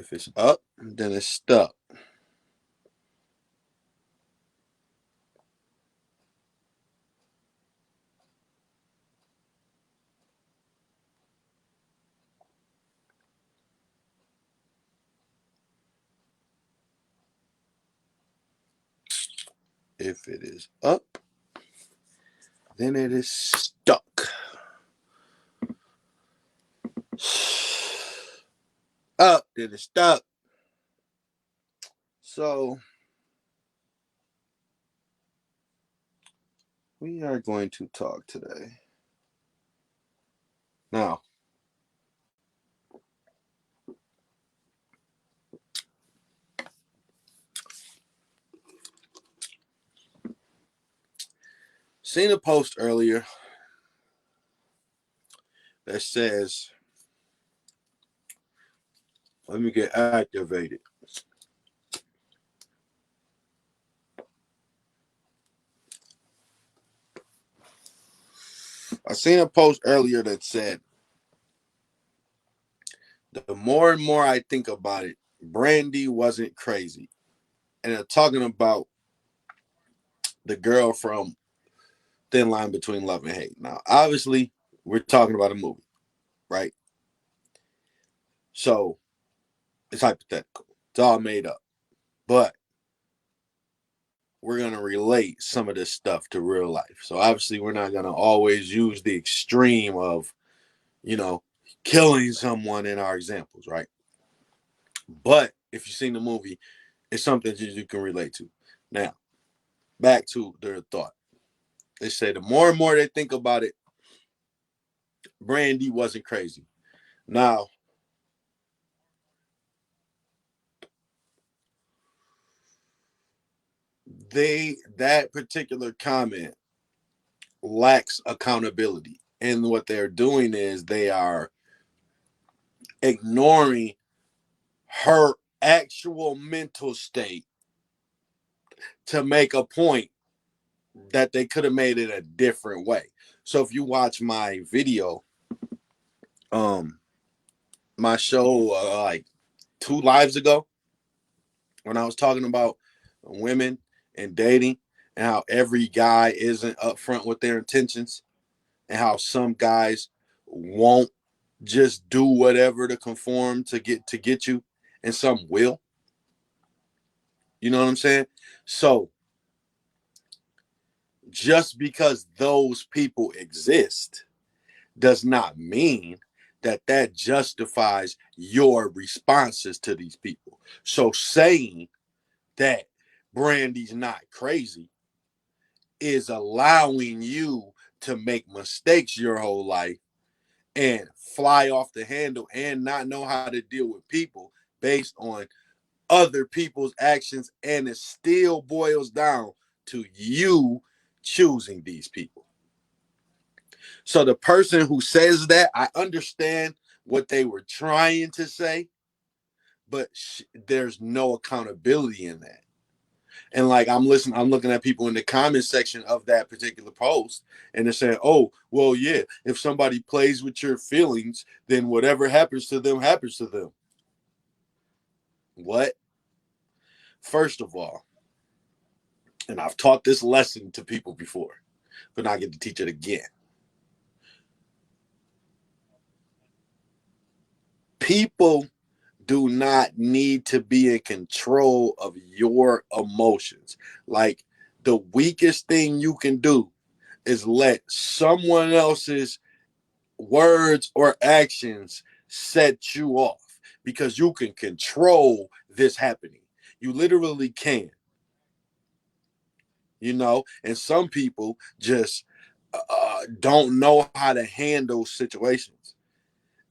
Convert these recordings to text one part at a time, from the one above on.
If it's up, then it's stuck. If it is up, then it is stuck. Up, then it's stuck. So we are going to talk today. Now, seen a post earlier that says, let me get activated. I seen a post earlier that said, the more and more I think about it, Brandy wasn't crazy. And they're talking about the girl from Thin Line Between Love and Hate. Now, obviously, we're talking about a movie, right? So it's hypothetical. It's all made up. But we're going to relate some of this stuff to real life. So obviously, we're not going to always use the extreme of, killing someone in our examples, right? But if you've seen the movie, it's something that you can relate to. Now, back to their thought. They say the more and more they think about it, Brandy wasn't crazy. Now, that particular comment lacks accountability. And what they're doing is they are ignoring her actual mental state to make a point that they could have made it a different way. So if you watch my video, my show like 2 lives ago, when I was talking about women and dating and how every guy isn't upfront with their intentions and how some guys won't just do whatever to conform to get you and some will. You know what I'm saying? So just because those people exist does not mean that justifies your responses to these people. So saying that Brandy's not crazy is allowing you to make mistakes your whole life and fly off the handle and not know how to deal with people based on other people's actions, and it still boils down to you choosing these people. So the person who says that, I understand what they were trying to say, but there's no accountability in that. And like I'm looking at people in the comment section of that particular post, and they're saying, "Oh, well, yeah, if somebody plays with your feelings, then whatever happens to them happens to them." What? First of all, and I've taught this lesson to people before, but I get to teach it again. People do not need to be in control of your emotions. Like the weakest thing you can do is let someone else's words or actions set you off because you can control this happening. You literally can, and some people just don't know how to handle situations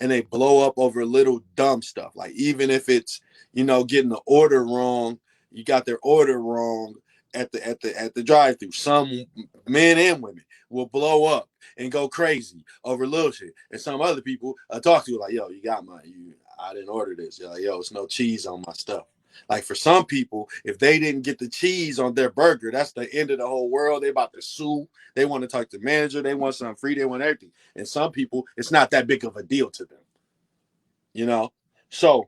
and they blow up over little dumb stuff. Like even if it's, getting the order wrong, you got their order wrong at the drive-through. Some men and women will blow up and go crazy over little shit. And some other people talk to you like, yo, I didn't order this. You're like, yo, it's no cheese on my stuff. Like for some people, if they didn't get the cheese on their burger, that's the end of the whole world. They about to sue. They want to talk to the manager. They want something free. They want everything. And some people, it's not that big of a deal to them. You know? So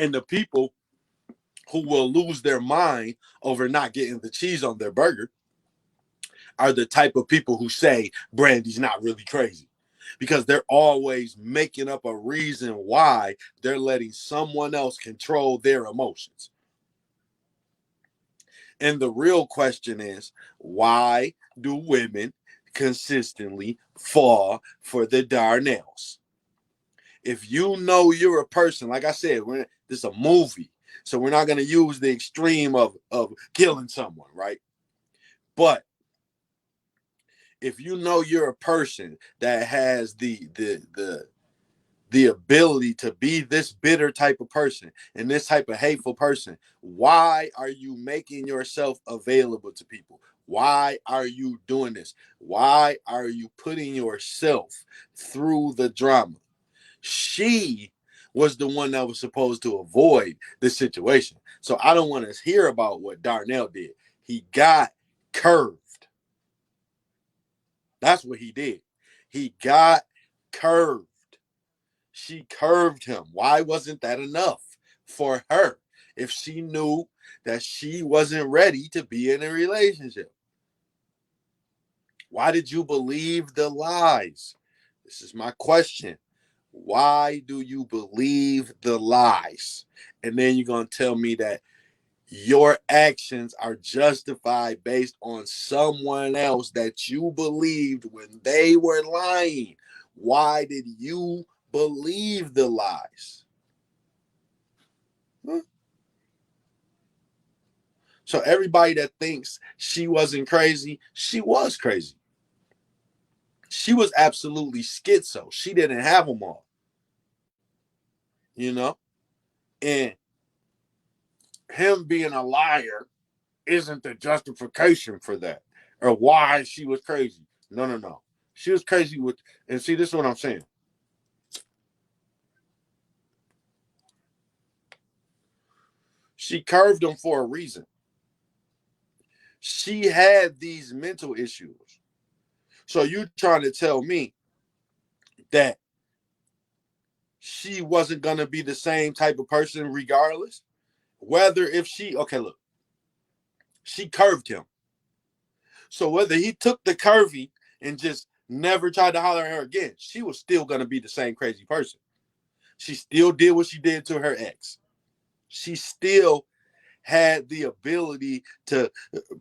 And the people who will lose their mind over not getting the cheese on their burger are the type of people who say Brandy's not really crazy, because they're always making up a reason why they're letting someone else control their emotions. And the real question is, why do women consistently fall for the Darnells? If you know you're a person, like I said, this is a movie, so we're not going to use the extreme of killing someone, right? But if you know you're a person that has the ability to be this bitter type of person and this type of hateful person, why are you making yourself available to people? Why are you doing this? Why are you putting yourself through the drama? She was the one that was supposed to avoid the situation. So I don't want to hear about what Darnell did. He got curved. That's what he did. He got curved. She curved him. Why wasn't that enough for her if she knew that she wasn't ready to be in a relationship? Why did you believe the lies? This is my question. Why do you believe the lies? And then you're going to tell me that your actions are justified based on someone else that you believed when they were lying. Why did you believe the lies? So everybody that thinks she wasn't crazy, she was crazy. She was absolutely schizo. She didn't have them all. You know? And him being a liar isn't the justification for that or why she was crazy. No, no, no. She was crazy with, and see, this is what I'm saying. She curved him for a reason. She had these mental issues. So you trying to tell me that she wasn't going to be the same type of person regardless? Whether if she, okay, look, she curved him. So whether he took the curvy and just never tried to holler at her again, she was still going to be the same crazy person. She still did what she did to her ex. She still had the ability to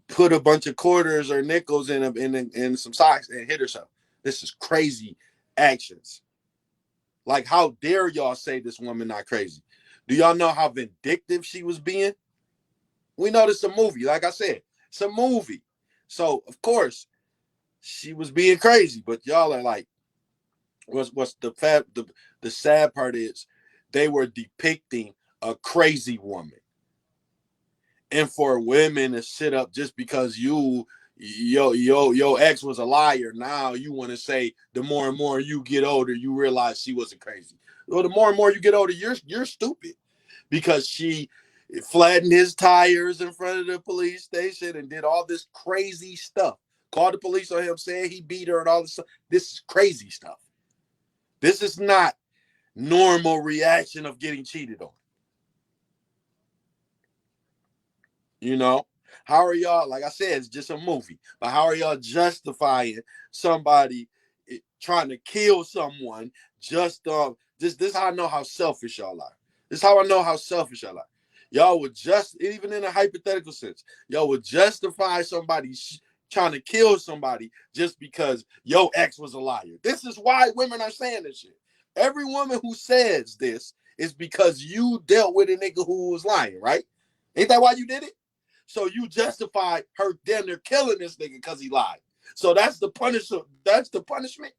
put a bunch of quarters or nickels in some socks and hit herself. This is crazy actions. Like, how dare y'all say this woman not crazy? Do y'all know how vindictive she was being? We know this is a movie. Like I said, it's a movie. So, of course, she was being crazy. But y'all are like, what's the sad part is they were depicting a crazy woman. And for women to sit up just because your ex was a liar, now you want to say the more and more you get older, you realize she wasn't crazy. Well, the more and more you get older, you're stupid, because she flattened his tires in front of the police station and did all this crazy stuff. Called the police on him, saying he beat her and all this stuff. This is crazy stuff. This is not normal reaction of getting cheated on. You know, how are y'all, like I said, it's just a movie, but how are y'all justifying somebody trying to kill someone just this is how I know how selfish y'all are. This is how I know how selfish y'all are. Y'all would just, even in a hypothetical sense, y'all would justify somebody trying to kill somebody just because your ex was a liar. This is why women are saying this shit. Every woman who says this is because you dealt with a nigga who was lying, right? Ain't that why you did it? So you justify her damn near killing this nigga because he lied. So that's the punishment. That's the punishment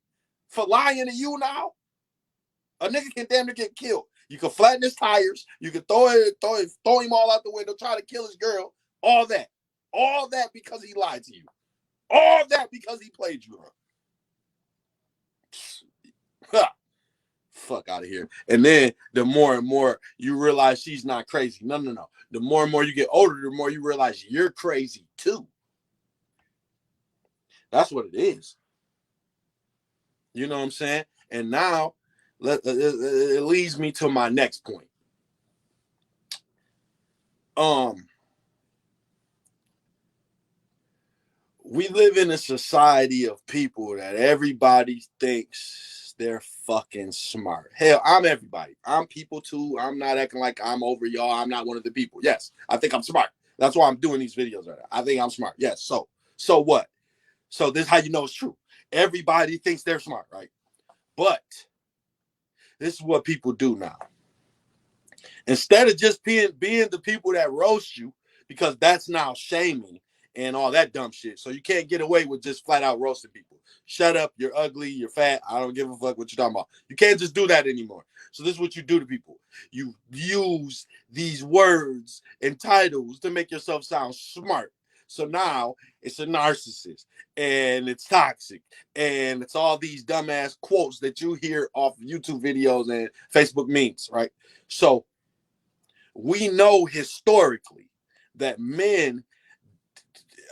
for lying to you now. A nigga can damn near get killed. You can flatten his tires. You can throw him all out the window, try to kill his girl. All that because he lied to you. All that because he played you. Fuck out of here. And then the more and more you realize she's not crazy. No, no, no. The more and more you get older, the more you realize you're crazy too. That's what it is. You know what I'm saying? And now it leads me to my next point. um we live in a society of people that everybody thinks they're fucking smart. Hell, I'm everybody. I'm people too. I'm not acting like I'm over y'all. I'm not one of the people. Yes, I think I'm smart. That's why I'm doing these videos right now. I think I'm smart. Yes. So what? So this is how you know it's true. Everybody thinks they're smart, right? But this is what people do now. Instead of just being the people that roast you, because that's now shaming and all that dumb shit. So you can't get away with just flat out roasting people. Shut up, you're ugly, you're fat. I don't give a fuck what you're talking about. You can't just do that anymore. So this is what you do to people. You use these words and titles to make yourself sound smart. So now it's a narcissist and it's toxic and it's all these dumbass quotes that you hear off YouTube videos and Facebook memes, right? So we know historically that men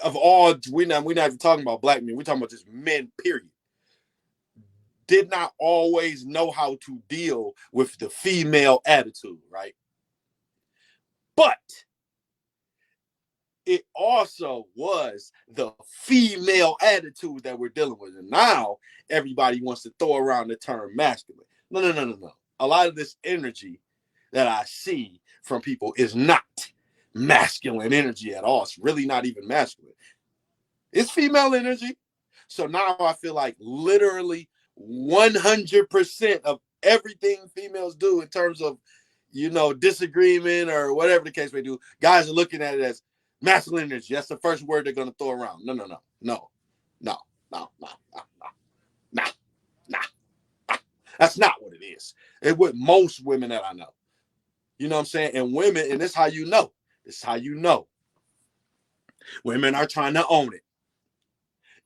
of all, we're not even talking about black men, we're talking about just men, period, did not always know how to deal with the female attitude, right? But it also was the female attitude that we're dealing with. And now everybody wants to throw around the term masculine. No. A lot of this energy that I see from people is not masculine energy at all. It's really not even masculine. It's female energy. So now I feel like literally 100% of everything females do in terms of, disagreement or whatever the case may do, guys are looking at it as masculine energy. That's the first word they're going to throw around. No. That's not what it is. It's with most women that I know. You know what I'm saying? And women, and this is how you know. This is how you know. Women are trying to own it.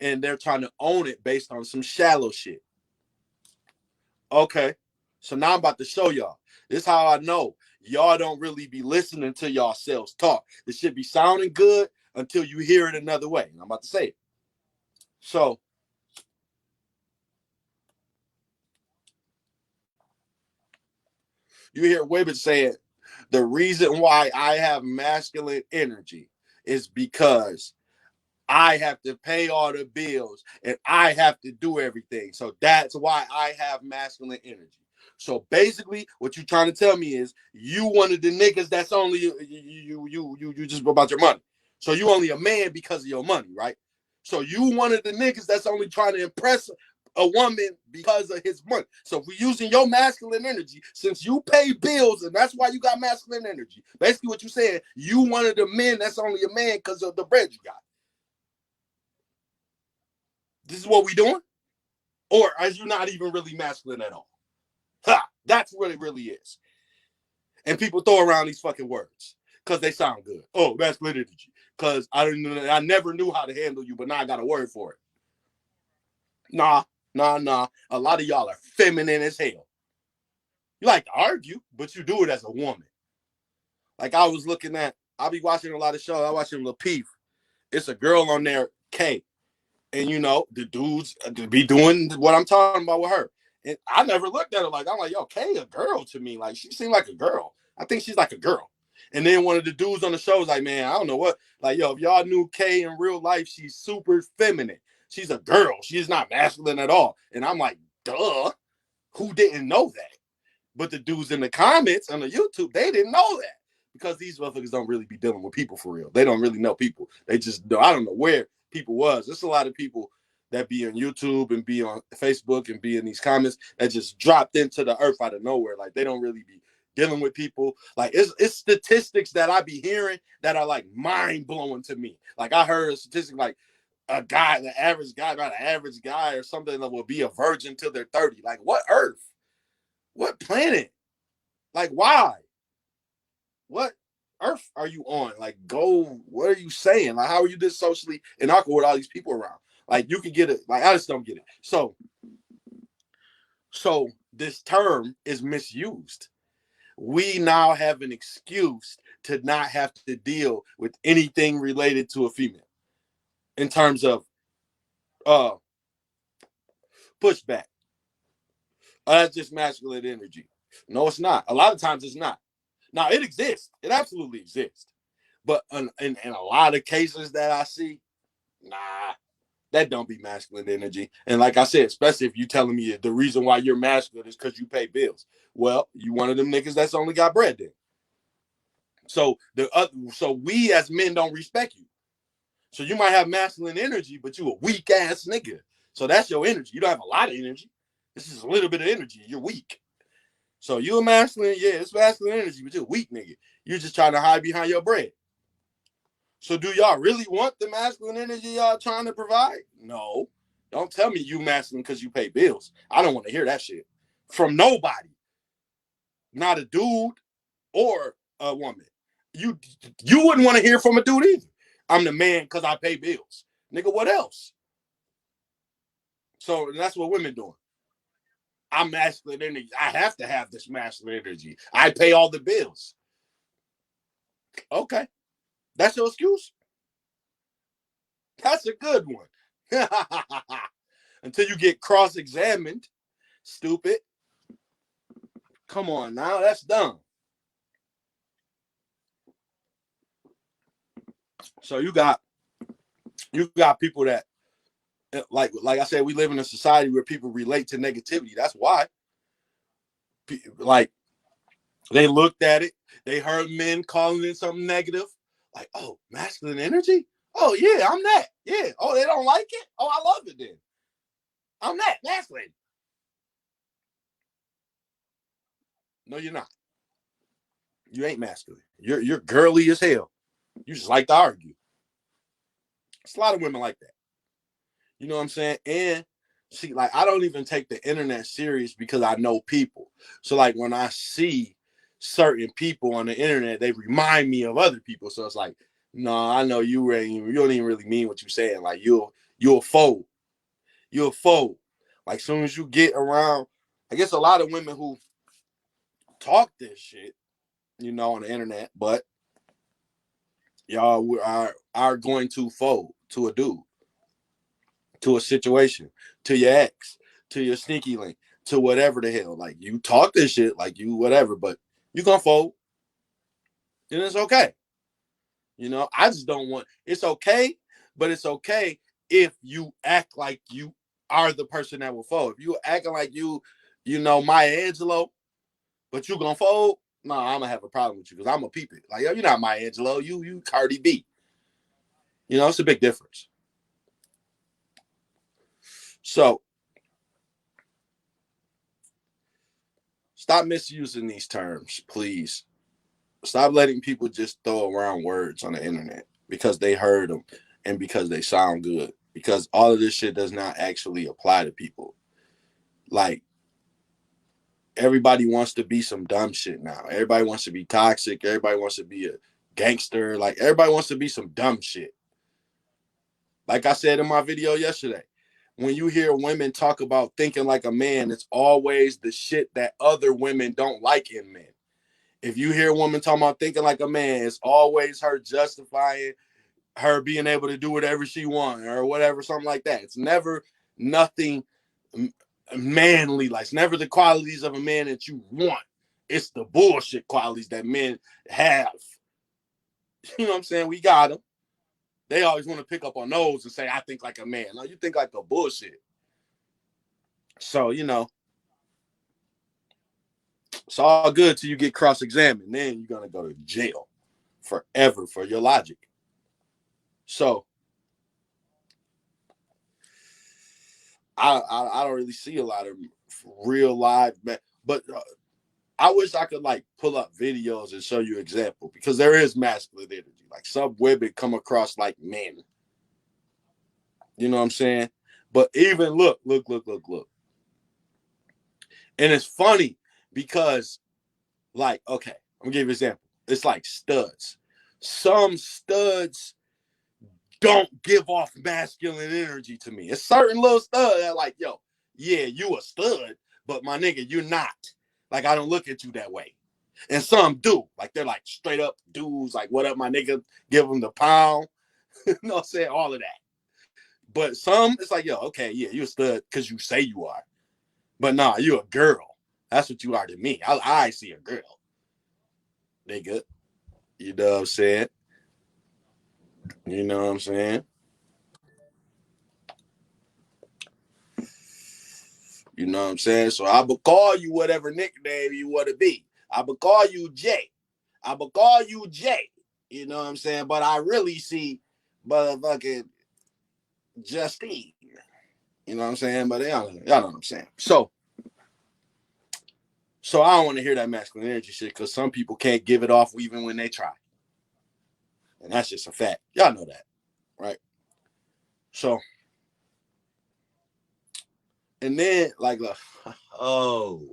And they're trying to own it based on some shallow shit. Okay. So now I'm about to show y'all. This is how I know y'all don't really be listening to yourselves talk. It should be sounding good until you hear it another way. And I'm about to say it. So you hear women saying, the reason why I have masculine energy is because I have to pay all the bills and I have to do everything. So that's why I have masculine energy. So basically, what you're trying to tell me is you one of the niggas that's only you just about your money. So you only a man because of your money, right? So you one of the niggas that's only trying to impress a woman because of his money. So if we're using your masculine energy, since you pay bills and that's why you got masculine energy, basically what you're saying, you one of the men that's only a man because of the bread you got. This is what we doing? Or are you not even really masculine at all? Ha! That's what it really is. And people throw around these fucking words because they sound good. Oh, masculinity. Because I never knew how to handle you, but now I got a word for it. Nah. A lot of y'all are feminine as hell. You like to argue, but you do it as a woman. Like I be watching a lot of shows. I watching Lapeef. It's a girl on there, K. And the dudes be doing what I'm talking about with her. And I never looked at her I'm like, yo, Kay, a girl to me. Like, she seemed like a girl. I think she's like a girl. And then one of the dudes on the show was like, man, I don't know what. Like, yo, if y'all knew Kay in real life, she's super feminine. She's a girl. She's not masculine at all. And I'm like, duh. Who didn't know that? But the dudes in the comments on the YouTube, they didn't know that. Because these motherfuckers don't really be dealing with people for real. They don't really know people. They just, I don't know where people was. There's a lot of people that be on YouTube and be on Facebook and be in these comments that just dropped into the earth out of nowhere. Like they don't really be dealing with people. Like it's statistics that I be hearing that are like mind blowing to me. Like I heard a statistic like the average guy, not an average guy or something that will be a virgin till they're 30. Like what earth? What planet? Like why? What earth are you on? Like, go, what are you saying? Like, how are you this socially inawkward with all these people around? Like, you can get it. Like, I just don't get it. So this term is misused. We now have an excuse to not have to deal with anything related to a female in terms of uh pushback. That's just masculine energy. No, it's not. A lot of times it's not. Now it exists. It absolutely exists. But in a lot of cases that I see, nah, that don't be masculine energy. And like I said, especially if you telling me the reason why you're masculine is because you pay bills. Well, you one of them niggas that's only got bread then. So so we as men don't respect you. So you might have masculine energy, but you a weak ass nigga. So that's your energy. You don't have a lot of energy. This is a little bit of energy. You're weak. So you a masculine, yeah, it's masculine energy, but you're a weak nigga. You're just trying to hide behind your bread. So do y'all really want the masculine energy y'all trying to provide? No. Don't tell me you masculine because you pay bills. I don't want to hear that shit from nobody. Not a dude or a woman. You wouldn't want to hear from a dude either. I'm the man because I pay bills. Nigga, what else? So that's what women doing. I'm masculine energy. I have to have this masculine energy. I pay all the bills. Okay. That's your excuse? That's a good one. Until you get cross-examined, stupid. Come on now, that's dumb. So you got people that like I said, we live in a society where people relate to negativity. That's why. Like they looked at it, they heard men calling it something negative. Like, oh, masculine energy? Oh yeah, I'm that. Yeah. Oh, they don't like it? Oh, I love it then. I'm that masculine. No, you're not. You ain't masculine. You're girly as hell. You just like to argue. It's a lot of women like that. You know what I'm saying? And see, like, I don't even take the internet serious because I know people. So, like, when I see certain people on the internet, they remind me of other people. So it's like, no, I know you don't even really mean what you're saying. Like, you'll fold. You'll fold. Like, soon as you get around, I guess a lot of women who talk this shit, on the internet, but y'all are going to fold to a dude, to a situation, to your ex, to your sneaky link, to whatever the hell. Like, you talk this shit, like you whatever, but you gonna fold, and it's okay. I just don't want. It's okay, but it's okay if you act like you are the person that will fold. If you acting like Maya Angelou, but you gonna fold. No, I'm gonna have a problem with you because I'm gonna peep it. Like, yo, you're not Maya Angelou. You Cardi B. It's a big difference. So stop misusing these terms, please. Stop letting people just throw around words on the internet because they heard them and because they sound good. Because all of this shit does not actually apply to people. Like, everybody wants to be some dumb shit now. Everybody wants to be toxic. Everybody wants to be a gangster. Like, everybody wants to be some dumb shit. Like I said in my video yesterday, when you hear women talk about thinking like a man, it's always the shit that other women don't like in men. If you hear a woman talking about thinking like a man, it's always her justifying her being able to do whatever she wants or whatever, something like that. It's never nothing manly. Like, it's never the qualities of a man that you want. It's the bullshit qualities that men have. You know what I'm saying? We got them. They always want to pick up on those and say, I think like a man. No, you think like a bullshit. So, it's all good till you get cross-examined. Then you're going to go to jail forever for your logic. So, I don't really see a lot of real live, but I wish I could like pull up videos and show you example because there is masculine energy. Like, some women come across like men. You know what I'm saying? But even look. And it's funny because, like, okay, I'm gonna give you an example. It's like studs. Some studs don't give off masculine energy to me. It's certain little studs that like, yo, yeah, you a stud, but my nigga, you're not. Like, I don't look at you that way. And some do. Like, they're like straight up dudes, like, what up, my nigga? Give them the pound. You know what I'm saying? All of that. But some, it's like, yo, okay, yeah, you a stud because you say you are. But nah, you a girl. That's what you are to me. I see a girl. Nigga. You know what I'm saying? You know what I'm saying? You know what I'm saying? So I will call you whatever nickname you want to be. I will call you Jay. I will call you Jay. You know what I'm saying? But I really see motherfucking Justine. You know what I'm saying? But y'all know what I'm saying. So I don't want to hear that masculine energy shit because some people can't give it off even when they try. And that's just a fact. Y'all know that, right? So, and then like, oh,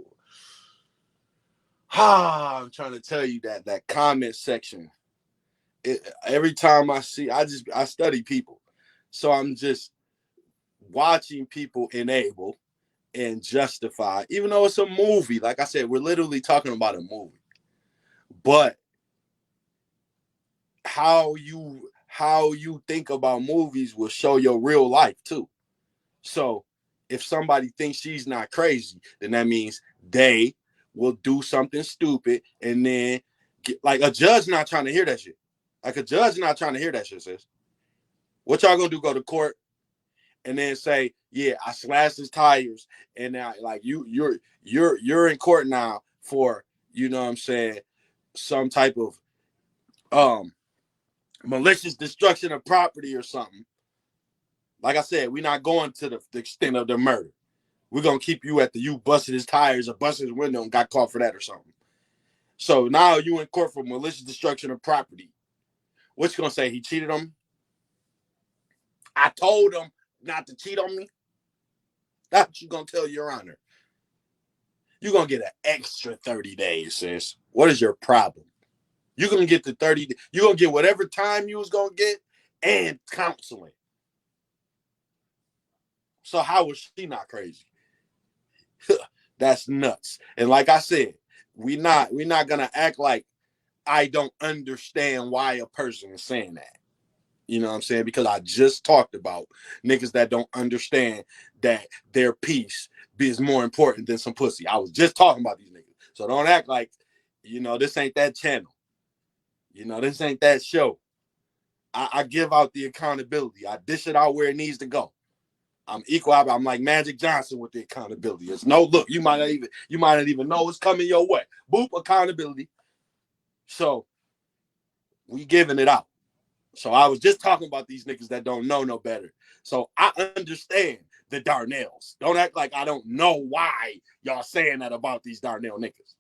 I'm trying to tell you that comment section. Every time I study people, so I'm just watching people enable and justify, even though it's a movie. Like I said, we're literally talking about a movie, but how you think about movies will show your real life too. So if somebody thinks she's not crazy, then that means they will do something stupid and then like a judge not trying to hear that shit. Like a judge not trying to hear that shit, sis. What y'all gonna do? Go to court and then say, yeah, I slashed his tires, and now like you're in court now for, you know what I'm saying, some type of malicious destruction of property or something. Like I said, we're not going to the extent of the murder. We're gonna keep you at the you busted his tires or busted his window and got caught for that or something. So now you in court for malicious destruction of property. What you gonna say? He cheated on me? I told him not to cheat on me. That's what you gonna tell your honor. You're gonna get an extra 30 days, sis. What is your problem? You're gonna get the 30, you're gonna get whatever time you was gonna get and counseling. So how was she not crazy? That's nuts. And like I said, we're not gonna act like I don't understand why a person is saying that. You know what I'm saying? Because I just talked about niggas that don't understand that their peace is more important than some pussy. I was just talking about these niggas. So don't act like, this ain't that channel. This ain't that show. I give out the accountability. I dish it out where it needs to go. I'm equal. I'm like Magic Johnson with the accountability. It's no look. You might not even know it's coming your way. Boop, accountability. So we giving it out. So I was just talking about these niggas that don't know no better. So I understand the Darnells. Don't act like I don't know why y'all saying that about these Darnell niggas.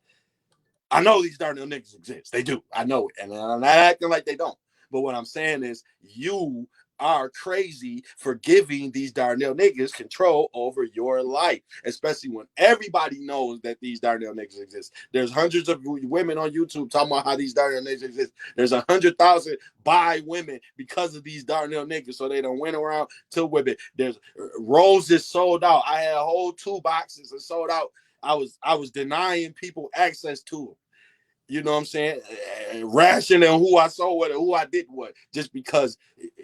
I know these Darnell niggas exist. They do. I know it. And I'm not acting like they don't. But what I'm saying is you are crazy for giving these Darnell niggas control over your life, especially when everybody knows that these Darnell niggas exist. There's hundreds of women on YouTube talking about how these Darnell niggas exist. There's 100,000 buy women because of these Darnell niggas, so they don't went around to women. There's roses sold out. I had whole 2 boxes and sold out. I was denying people access to them. You know what I'm saying? Rationing who I saw with who I didn't with, just because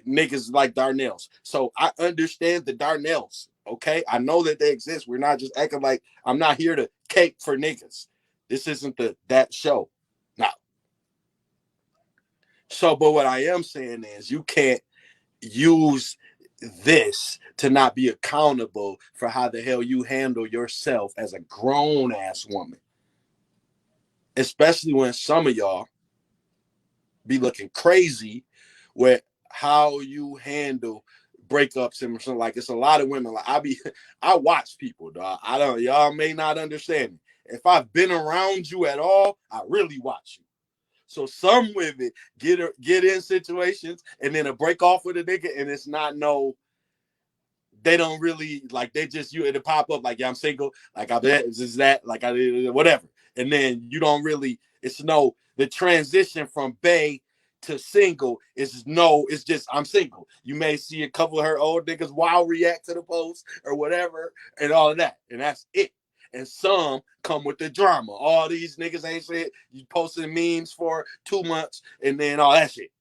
niggas like Darnells. So I understand the Darnells. Okay, I know that they exist. We're not just acting like I'm not here to cape for niggas. This isn't that show. No. So, but what I am saying is you can't use this to not be accountable for how the hell you handle yourself as a grown ass woman. Especially when some of y'all be looking crazy with how you handle breakups and something. Like it's a lot of women. Like I watch people, dog. I don't. Y'all may not understand me. If I've been around you at all, I really watch you. So some women get in situations and then a break off with a nigga, and it's not no. They don't really like. They just you it'll pop up like, yeah, I'm single. Like I'm that is that like I whatever, and then you don't really. It's no the transition from Bay to single is no. It's just I'm single. You may see a couple of her old niggas wild react to the post or whatever, and all of that, and that's it. And some come with the drama. All these niggas ain't shit. You posting memes for 2 months and then all that shit.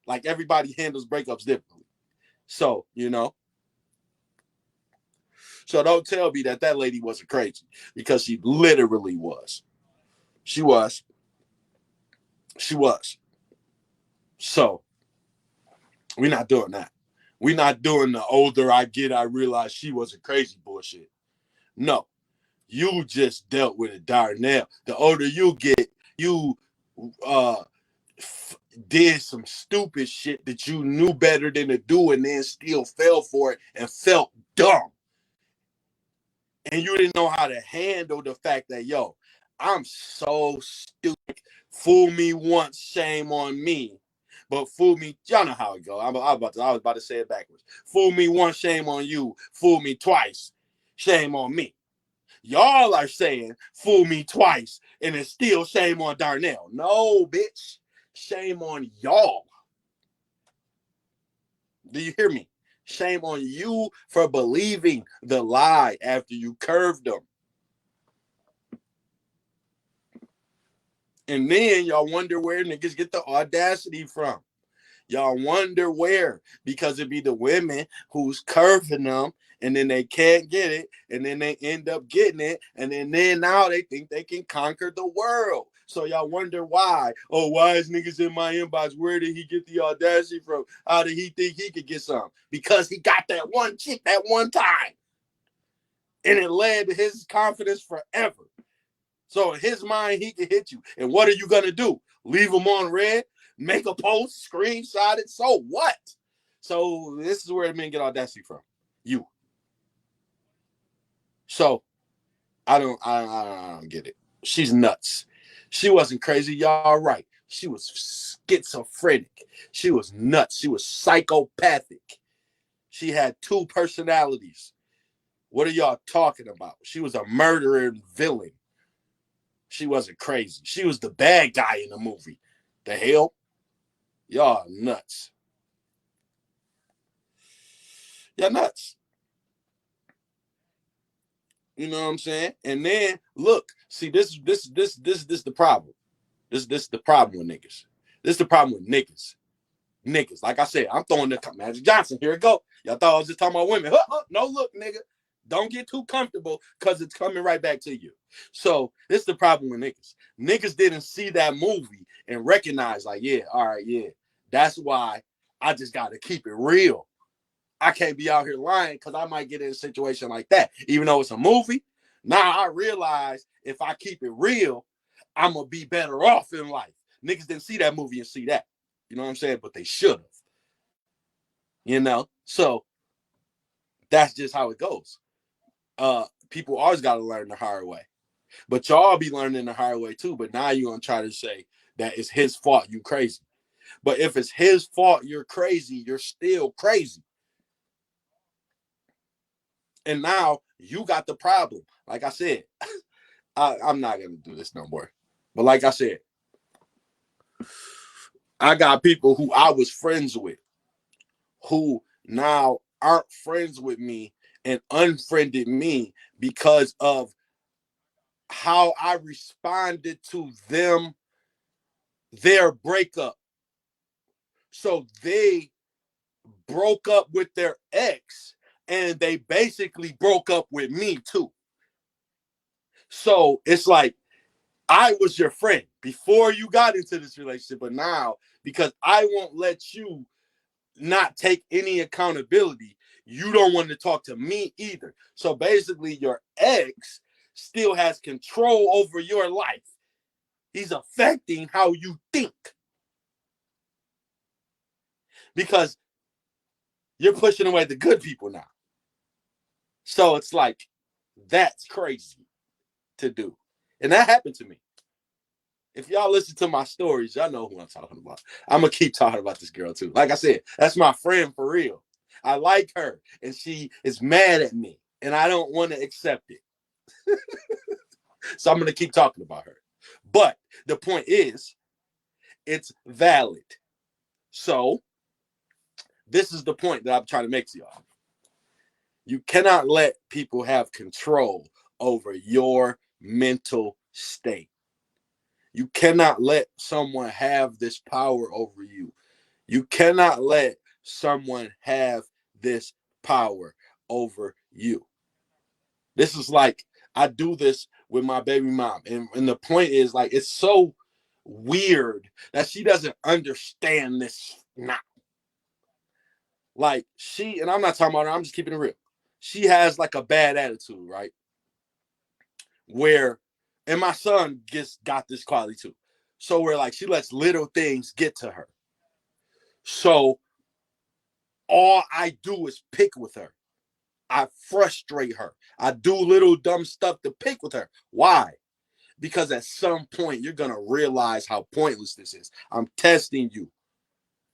Like everybody handles breakups differently. So so don't tell me that lady wasn't crazy because she literally was. She was. She was. So We're not doing that. We're not doing the older I get, I realize she wasn't crazy bullshit. No, you just dealt with it, Darnell. The older you get, you uh did some stupid shit that you knew better than to do and then still fell for it and felt dumb. And you didn't know how to handle the fact that, yo, I'm so stupid. Fool me once, shame on me. But fool me, y'all know how it goes. I was about to say it backwards. Fool me once, shame on you. Fool me twice, shame on me. Y'all are saying fool me twice, and it's still shame on Darnell. No, bitch. Shame on y'all. Do you hear me? Shame on you for believing the lie after you curved them. And then y'all wonder where niggas get the audacity from. Y'all wonder where, because it be the women who's curving them, and then they can't get it, and then they end up getting it, and then now they think they can conquer the world. So y'all wonder why. Oh, why is niggas in my inbox? Where did he get the audacity from? How did he think he could get some? Because he got that one chick that one time. And it led to his confidence forever. So in his mind, he can hit you. And what are you going to do? Leave him on red? Make a post? Screenshot it? So what? So this is where men get audacity from. You. So I don't get it. She's nuts. She wasn't crazy. Y'all right. She was schizophrenic. She was nuts. She was psychopathic. She had two personalities. What are y'all talking about? She was a murderer and villain. She wasn't crazy. She was the bad guy in the movie. The hell? Y'all nuts. Y'all nuts. You know what I'm saying? And then look, see, this the problem. This the problem with niggas. This is the problem with niggas. Niggas. Like I said, I'm throwing the Magic Johnson. Here it go. Y'all thought I was just talking about women. No, look, nigga. Don't get too comfortable because it's coming right back to you. So this is the problem with niggas. Niggas didn't see that movie and recognize, like, yeah, all right, yeah. That's why I just got to keep it real. I can't be out here lying because I might get in a situation like that. Even though it's a movie, now I realize if I keep it real, I'm going to be better off in life. Niggas didn't see that movie and see that. You know what I'm saying? But they should have. You know? So that's just how it goes. People always got to learn the hard way. But y'all be learning the hard way too. But now you're going to try to say that it's his fault you crazy. But if it's his fault you're crazy, you're still crazy. And now you got the problem. Like I said, I'm not going to do this no more. But like I said, I got people who I was friends with who now aren't friends with me and unfriended me because of how I responded to them, their breakup. So they broke up with their ex and they basically broke up with me too. So it's like, I was your friend before you got into this relationship, but now because I won't let you not take any accountability, you don't want to talk to me either. So basically, your ex still has control over your life. He's affecting how you think because you're pushing away the good people now. So it's like, that's crazy to do. And that happened to me. If y'all listen to my stories, y'all know who I'm talking about. I'm going to keep talking about this girl too. Like I said, that's my friend for real. I like her and she is mad at me and I don't want to accept it. So I'm going to keep talking about her. But the point is, it's valid. So this is the point that I'm trying to make to y'all. You cannot let people have control over your mental state. You cannot let someone have this power over you. You cannot let someone have this power over you. This is like, I do this with my baby mom. And the point is, like, it's so weird that she doesn't understand this now. Like she, and I'm not talking about her, I'm just keeping it real. She has like a bad attitude, right? Where, and my son got this quality too. So where like she lets little things get to her. So all I do is pick with her. I frustrate her. I do little dumb stuff to pick with her. Why? Because at some point you're gonna realize how pointless this is. I'm testing you.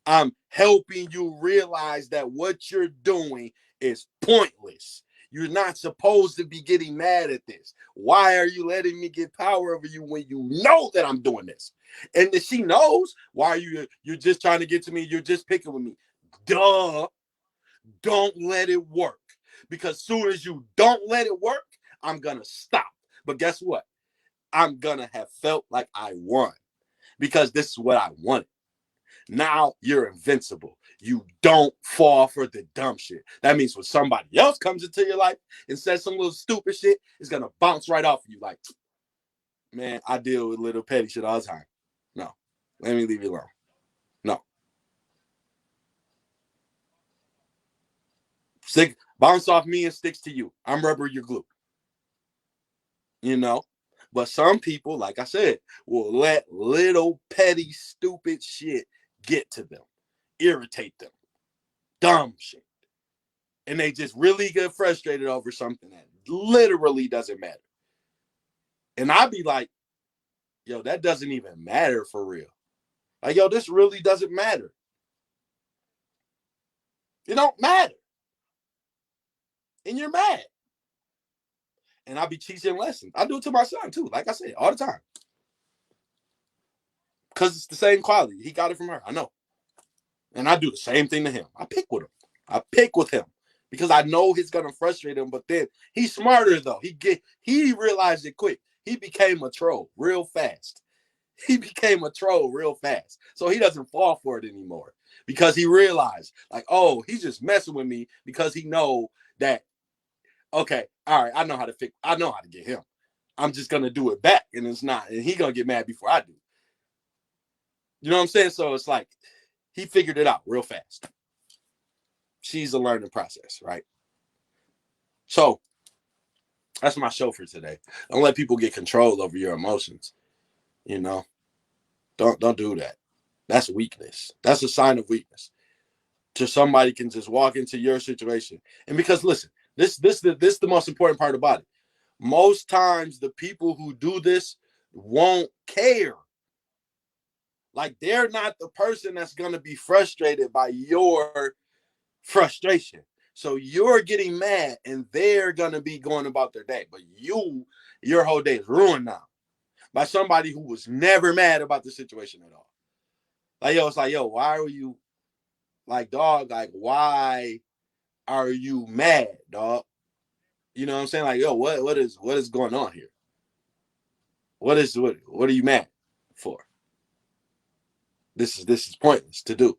I'm helping you realize that what you're doing is pointless. You're not supposed to be getting mad at this. Why are you letting me get power over you when you know that I'm doing this? And that she knows. Why are you're just trying to get to me? You're just picking with me. Duh. Don't let it work. Because soon as you don't let it work, I'm gonna stop. But guess what? I'm gonna have felt like I won because this is what I wanted. Now you're invincible. You don't fall for the dumb shit. That means when somebody else comes into your life and says some little stupid shit, it's gonna bounce right off of you. Like, man, I deal with little petty shit all the time. No, let me leave you alone. No. Bounce off me and sticks to you. I'm rubber, you're glue. You know? But some people, like I said, will let little petty, stupid shit get to them, irritate them, dumb shit. And they just really get frustrated over something that literally doesn't matter. And I'd be like, yo, that doesn't even matter for real. Like, yo, this really doesn't matter. It don't matter. And you're mad. And I'll be teaching lessons. I do it to my son too, like I said, all the time. Because it's the same quality. He got it from her. I know. And I do the same thing to him. I pick with him. I pick with him because I know he's gonna frustrate him. But then he's smarter though. He realized it quick. He became a troll real fast. He became a troll real fast. So he doesn't fall for it anymore because he realized, like, oh, he's just messing with me because he know that, okay, all right, I know how to get him. I'm just gonna do it back, and it's not, and he gonna get mad before I do. You know what I'm saying? So it's like he figured it out real fast. She's a learning process, right? So that's my show for today. Don't let people get control over your emotions. You know, don't do that. That's weakness. That's a sign of weakness. To somebody can just walk into your situation, and because listen, this the most important part about it. Most times, the people who do this won't care. Like they're not the person that's gonna be frustrated by your frustration. So you're getting mad and they're going to be going about their day. But your whole day is ruined now by somebody who was never mad about the situation at all. Like, yo, it's like, yo, why are you like, dog? Like, why are you mad, dog? You know what I'm saying? Like, yo, what is going on here? What are you mad for? This is pointless to do.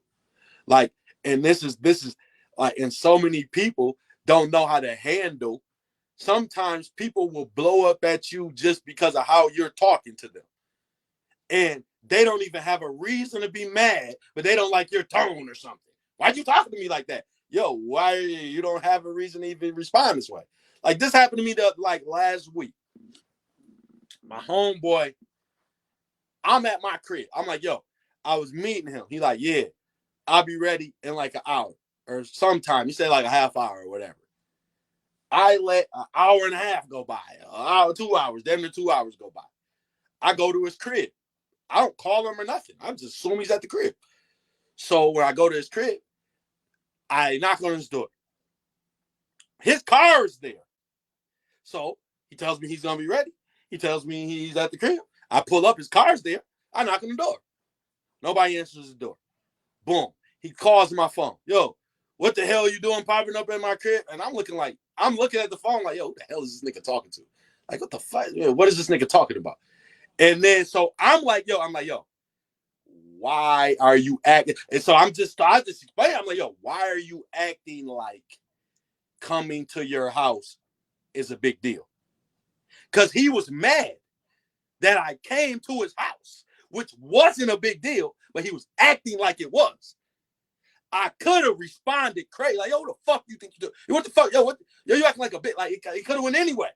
Like, and this is like, and so many people don't know how to handle. Sometimes people will blow up at you just because of how you're talking to them. And they don't even have a reason to be mad, but they don't like your tone or something. Why'd you talk to me like that? Yo, why you don't have a reason to even respond this way? Like this happened to me like last week. My homeboy, I'm at my crib. I'm like, yo, I was meeting him. He like, yeah, I'll be ready in like an hour or sometime. He said like a half hour or whatever. I let an hour and a half go by, an hour, 2 hours, then the 2 hours go by. I go to his crib. I don't call him or nothing. I just assume he's at the crib. So when I go to his crib, I knock on his door. His car is there. So he tells me he's going to be ready. He tells me he's at the crib. I pull up, his car's there. I knock on the door. Nobody answers the door. Boom. He calls my phone. Yo, what the hell are you doing popping up in my crib? And I'm looking at the phone like, yo, who the hell is this nigga talking to? Like, what the fuck? What is this nigga talking about? And then so I'm like, yo, why are you acting? And so I just explain. I'm like, yo, why are you acting like coming to your house is a big deal? Because he was mad that I came to his house, which wasn't a big deal, but he was acting like it was. I could have responded crazy, like, yo, what the fuck you think you do? What the fuck, yo, you acting like a bit, like it could have went anyway.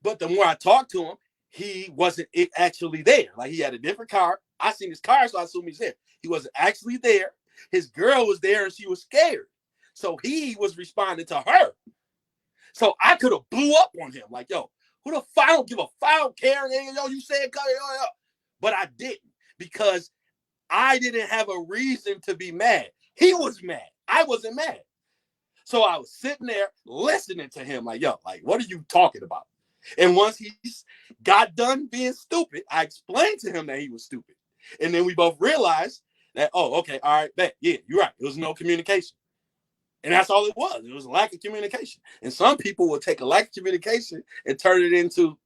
But the more I talked to him, he wasn't actually there. Like, he had a different car. I seen his car, so I assumed he's there. He wasn't actually there. His girl was there, and she was scared. So he was responding to her. So I could have blew up on him, like, yo, who the fuck? I don't give a fuck, I don't care. Yo, you said, yo. But I didn't, because I didn't have a reason to be mad. He was mad. I wasn't mad. So I was sitting there listening to him, like, yo, like, what are you talking about? And once he got done being stupid, I explained to him that he was stupid. And then we both realized that, oh, okay, all right, bet. Yeah, you're right. It was no communication. And that's all it was. It was a lack of communication. And some people will take a lack of communication and turn it into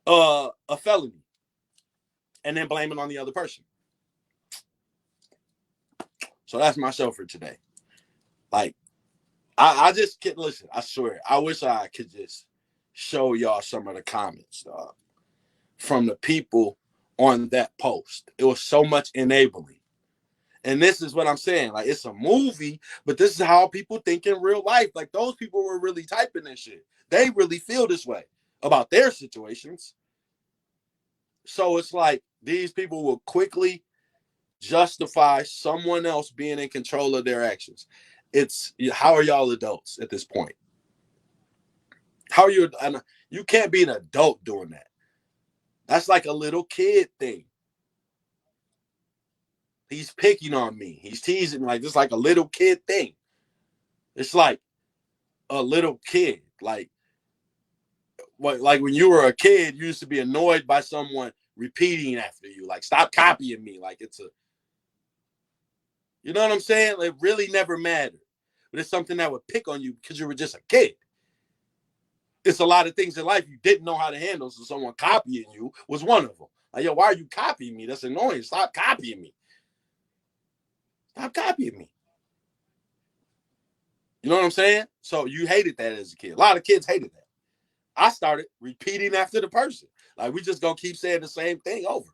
a felony and then blame it on the other person. So that's my show for today. Like, I just can't listen. I swear, I wish I could just show y'all some of the comments from the people on that post. It was so much enabling. And this is what I'm saying. Like, it's a movie, but this is how people think in real life. Like, those people were really typing this shit. They really feel this way about their situations. So it's like these people will quickly justify someone else being in control of their actions. It's, how are y'all adults at this point? How are you? You can't be an adult doing that. That's like a little kid thing. He's picking on me. He's teasing me, like, this, like a little kid thing. It's like a little kid. Like when you were a kid, you used to be annoyed by someone repeating after you. Like, stop copying me. Like, it's a, you know what I'm saying? It really never mattered. But it's something that would pick on you because you were just a kid. It's a lot of things in life you didn't know how to handle, so someone copying you was one of them. Like, yo, why are you copying me? That's annoying. Stop copying me. Stop copying me. You know what I'm saying? So you hated that as a kid. A lot of kids hated that. I started repeating after the person. Like, we just gonna keep saying the same thing over.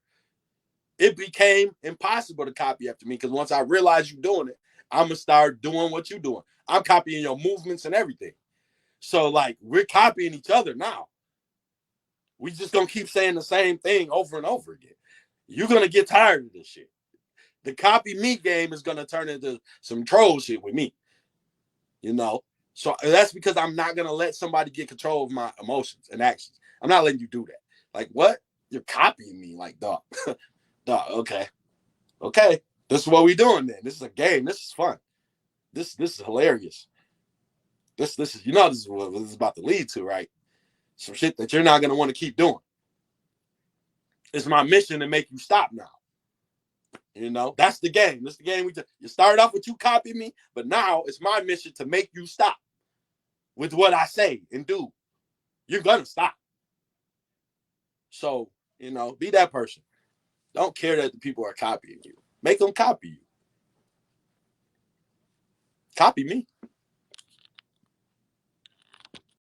It became impossible to copy after me, because once I realized you're doing it, I'm gonna start doing what you're doing. I'm copying your movements and everything. So, like, we're copying each other now. We just gonna keep saying the same thing over and over again. You're gonna get tired of this shit. The copy me game is gonna turn into some troll shit with me. You know? So that's because I'm not gonna let somebody get control of my emotions and actions. I'm not letting you do that. Like, what? You're copying me, like, dog. Dog, okay. Okay. This is what we doing then. This is a game. This is fun. This is hilarious. This is, you know, this is what this is about to lead to, right? Some shit that you're not gonna want to keep doing. It's my mission to make you stop now. You know, that's the game. That's the game. You started off with you copying me, but now it's my mission to make you stop with what I say and do. You're gonna stop. So, you know, be that person. Don't care that the people are copying you. Make them copy you. Copy me.